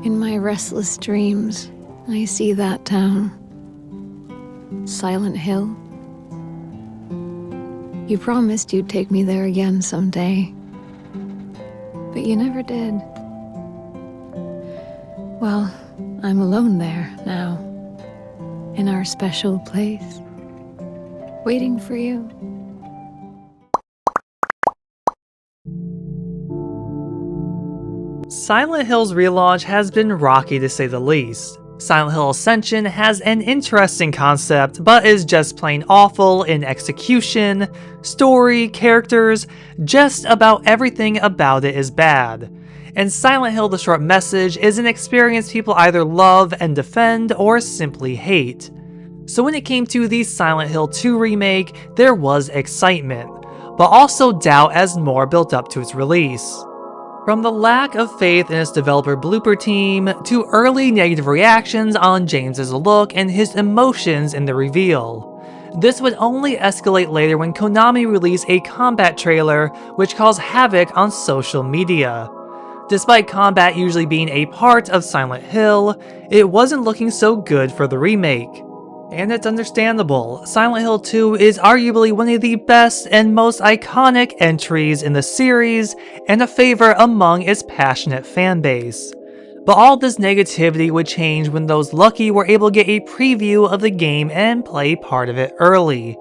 In my restless dreams, I see that town. Silent Hill. You promised you'd take me there again someday, but you never did. Well, I'm alone there now, in our special place, waiting for you. Silent Hill's relaunch has been rocky to say the least. Silent Hill Ascension has an interesting concept, but is just plain awful in execution, story, characters, just about everything about it is bad. And Silent Hill the Short Message is an experience people either love and defend or simply hate. So when it came to the Silent Hill 2 remake, there was excitement, but also doubt as more built up to its release. From the lack of faith in its developer blooper team, to early negative reactions on James's look and his emotions in the reveal. This would only escalate later when Konami released a combat trailer which caused havoc on social media. Despite combat usually being a part of Silent Hill, it wasn't looking so good for the remake. And it's understandable. Silent Hill 2 is arguably one of the best and most iconic entries in the series, and a favorite among its passionate fanbase. But all this negativity would change when those lucky were able to get a preview of the game and play part of it early.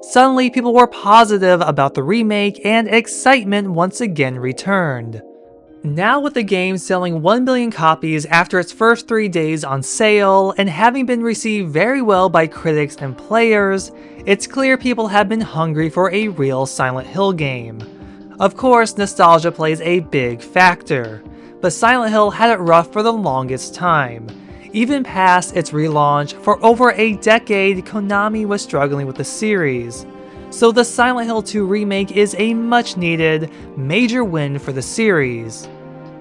Suddenly people were positive about the remake, and excitement once again returned. Now with the game selling 1 million copies after its first 3 days on sale, and having been received very well by critics and players, it's clear people have been hungry for a real Silent Hill game. Of course, nostalgia plays a big factor, but Silent Hill had it rough for the longest time. Even past its relaunch, for over a decade, Konami was struggling with the series. So the Silent Hill 2 remake is a much needed, major win for the series.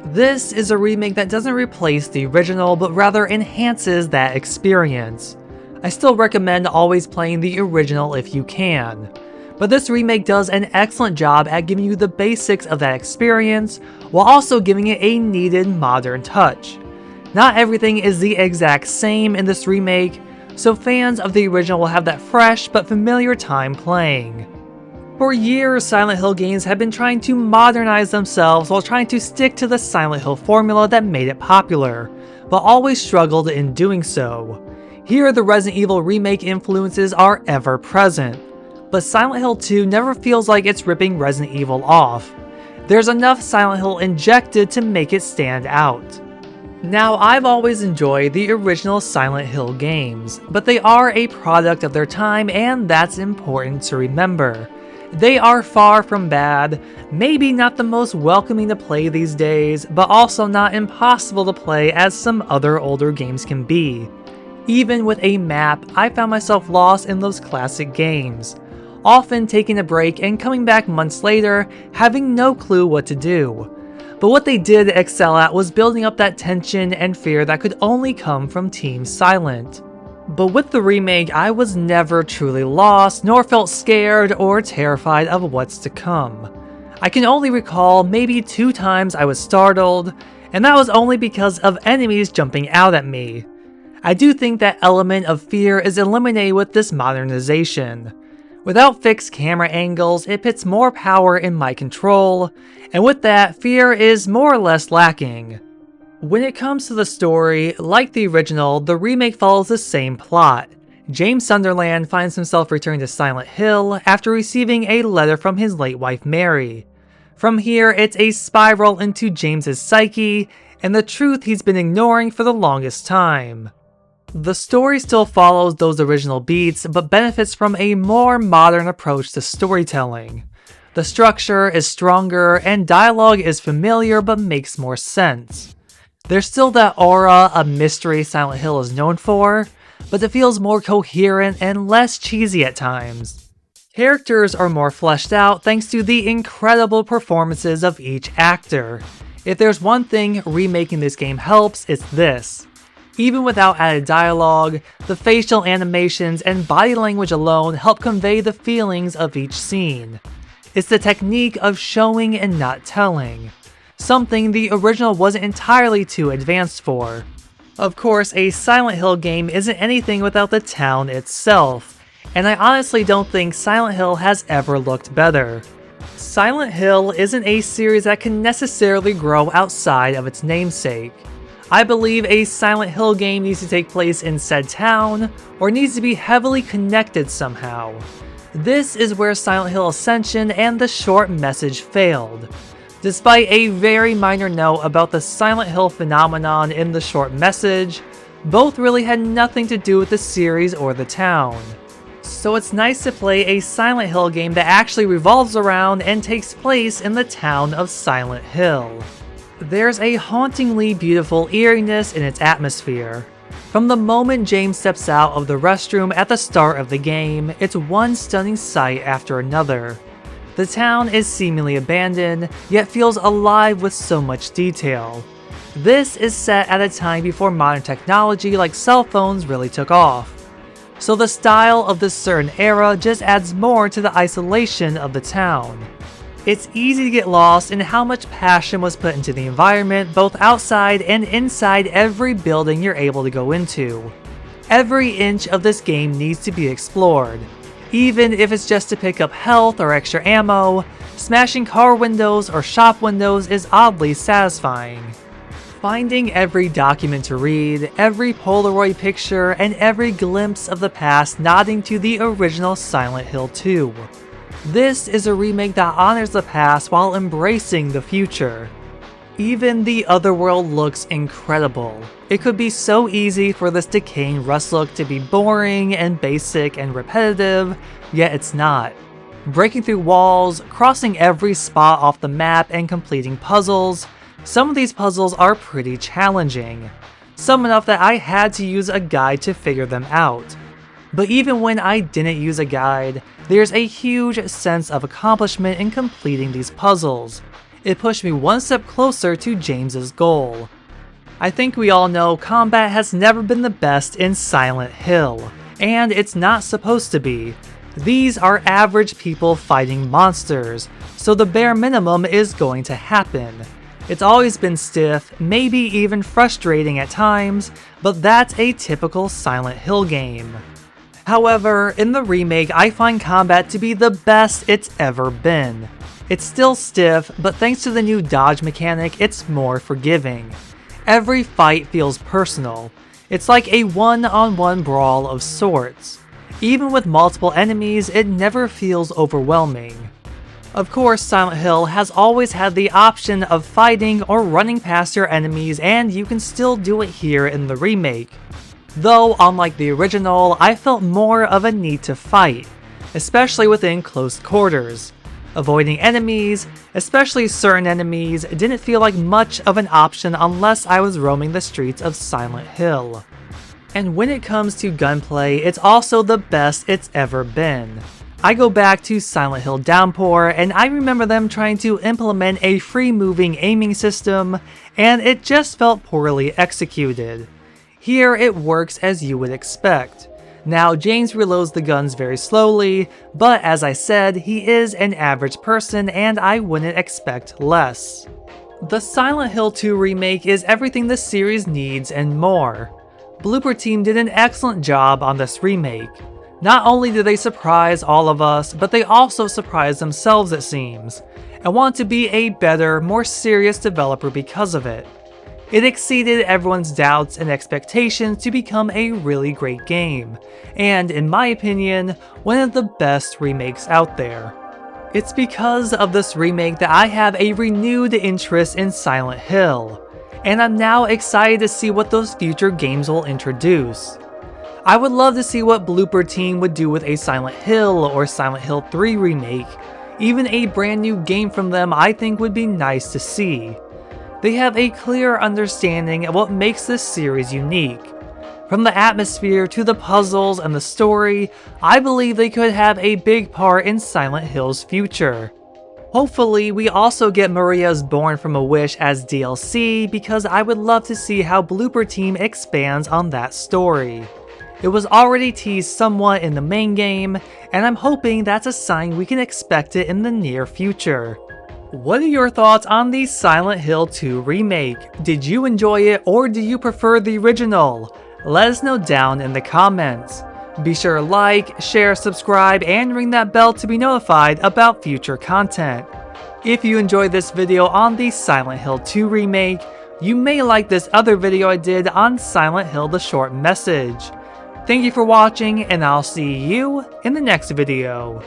This is a remake that doesn't replace the original, but rather enhances that experience. I still recommend always playing the original if you can. But this remake does an excellent job at giving you the basics of that experience, while also giving it a needed modern touch. Not everything is the exact same in this remake, so fans of the original will have that fresh but familiar time playing. For years, Silent Hill games have been trying to modernize themselves while trying to stick to the Silent Hill formula that made it popular, but always struggled in doing so. Here, the Resident Evil remake influences are ever present, but Silent Hill 2 never feels like it's ripping Resident Evil off. There's enough Silent Hill injected to make it stand out. Now, I've always enjoyed the original Silent Hill games, but they are a product of their time, and that's important to remember. They are far from bad, maybe not the most welcoming to play these days, but also not impossible to play as some other older games can be. Even with a map, I found myself lost in those classic games, often taking a break and coming back months later, having no clue what to do. But what they did excel at was building up that tension and fear that could only come from Team Silent. But with the remake, I was never truly lost, nor felt scared or terrified of what's to come. I can only recall maybe 2 times I was startled, and that was only because of enemies jumping out at me. I do think that element of fear is eliminated with this modernization. Without fixed camera angles, it puts more power in my control, and with that, fear is more or less lacking. When it comes to the story, like the original, the remake follows the same plot. James Sunderland finds himself returning to Silent Hill after receiving a letter from his late wife Mary. From here, it's a spiral into James's psyche and the truth he's been ignoring for the longest time. The story still follows those original beats, but benefits from a more modern approach to storytelling. The structure is stronger, and dialogue is familiar but makes more sense. There's still that aura of mystery Silent Hill is known for, but it feels more coherent and less cheesy at times. Characters are more fleshed out thanks to the incredible performances of each actor. If there's one thing remaking this game helps, it's this. Even without added dialogue, the facial animations and body language alone help convey the feelings of each scene. It's the technique of showing and not telling. something the original wasn't entirely too advanced for. Of course, a Silent Hill game isn't anything without the town itself, and I honestly don't think Silent Hill has ever looked better. Silent Hill isn't a series that can necessarily grow outside of its namesake. I believe a Silent Hill game needs to take place in said town, or needs to be heavily connected somehow. This is where Silent Hill Ascension and the short message failed. Despite a very minor note about the Silent Hill phenomenon in the short message, both really had nothing to do with the series or the town. So it's nice to play a Silent Hill game that actually revolves around and takes place in the town of Silent Hill. There's a hauntingly beautiful eeriness in its atmosphere. From the moment James steps out of the restroom at the start of the game, it's one stunning sight after another. The town is seemingly abandoned, yet feels alive with so much detail. This is set at a time before modern technology like cell phones really took off. So the style of this certain era just adds more to the isolation of the town. It's easy to get lost in how much passion was put into the environment both outside and inside every building you're able to go into. Every inch of this game needs to be explored. Even if it's just to pick up health or extra ammo, smashing car windows or shop windows is oddly satisfying. Finding every document to read, every Polaroid picture, and every glimpse of the past nodding to the original Silent Hill 2. This is a remake that honors the past while embracing the future. Even the Otherworld looks incredible. It could be so easy for this decaying rust look to be boring and basic and repetitive, yet it's not. Breaking through walls, crossing every spot off the map, and completing puzzles. Some of these puzzles are pretty challenging. Some enough that I had to use a guide to figure them out. But even when I didn't use a guide, there's a huge sense of accomplishment in completing these puzzles. It pushed me one step closer to James's goal. I think we all know combat has never been the best in Silent Hill, and it's not supposed to be. These are average people fighting monsters, so the bare minimum is going to happen. It's always been stiff, maybe even frustrating at times, but that's a typical Silent Hill game. However, in the remake, I find combat to be the best it's ever been. It's still stiff, but thanks to the new dodge mechanic, it's more forgiving. Every fight feels personal. It's like a one-on-one brawl of sorts. Even with multiple enemies, it never feels overwhelming. Of course, Silent Hill has always had the option of fighting or running past your enemies, and you can still do it here in the remake. Though, unlike the original, I felt more of a need to fight, especially within close quarters. Avoiding enemies, especially certain enemies, didn't feel like much of an option unless I was roaming the streets of Silent Hill. And when it comes to gunplay, it's also the best it's ever been. I go back to Silent Hill Downpour, and I remember them trying to implement a free-moving aiming system, and it just felt poorly executed. Here it works as you would expect. Now, James reloads the guns very slowly, but as I said, he is an average person and I wouldn't expect less. The Silent Hill 2 remake is everything the series needs and more. Blooper Team did an excellent job on this remake. Not only did they surprise all of us, but they also surprised themselves it seems, and want to be a better, more serious developer because of it. It exceeded everyone's doubts and expectations to become a really great game, and in my opinion, one of the best remakes out there. It's because of this remake that I have a renewed interest in Silent Hill, and I'm now excited to see what those future games will introduce. I would love to see what Blooper Team would do with a Silent Hill or Silent Hill 3 remake. Even a brand new game from them I think would be nice to see. They have a clear understanding of what makes this series unique. From the atmosphere to the puzzles and the story, I believe they could have a big part in Silent Hill's future. Hopefully, we also get Maria's Born from a Wish as DLC because I would love to see how Blooper Team expands on that story. It was already teased somewhat in the main game, and I'm hoping that's a sign we can expect it in the near future. What are your thoughts on the Silent Hill 2 remake? Did you enjoy it or do you prefer the original? Let us know down in the comments. Be sure to like, share, subscribe, and ring that bell to be notified about future content. If you enjoyed this video on the Silent Hill 2 remake, you may like this other video I did on Silent Hill: The Short Message. Thank you for watching, and I'll see you in the next video.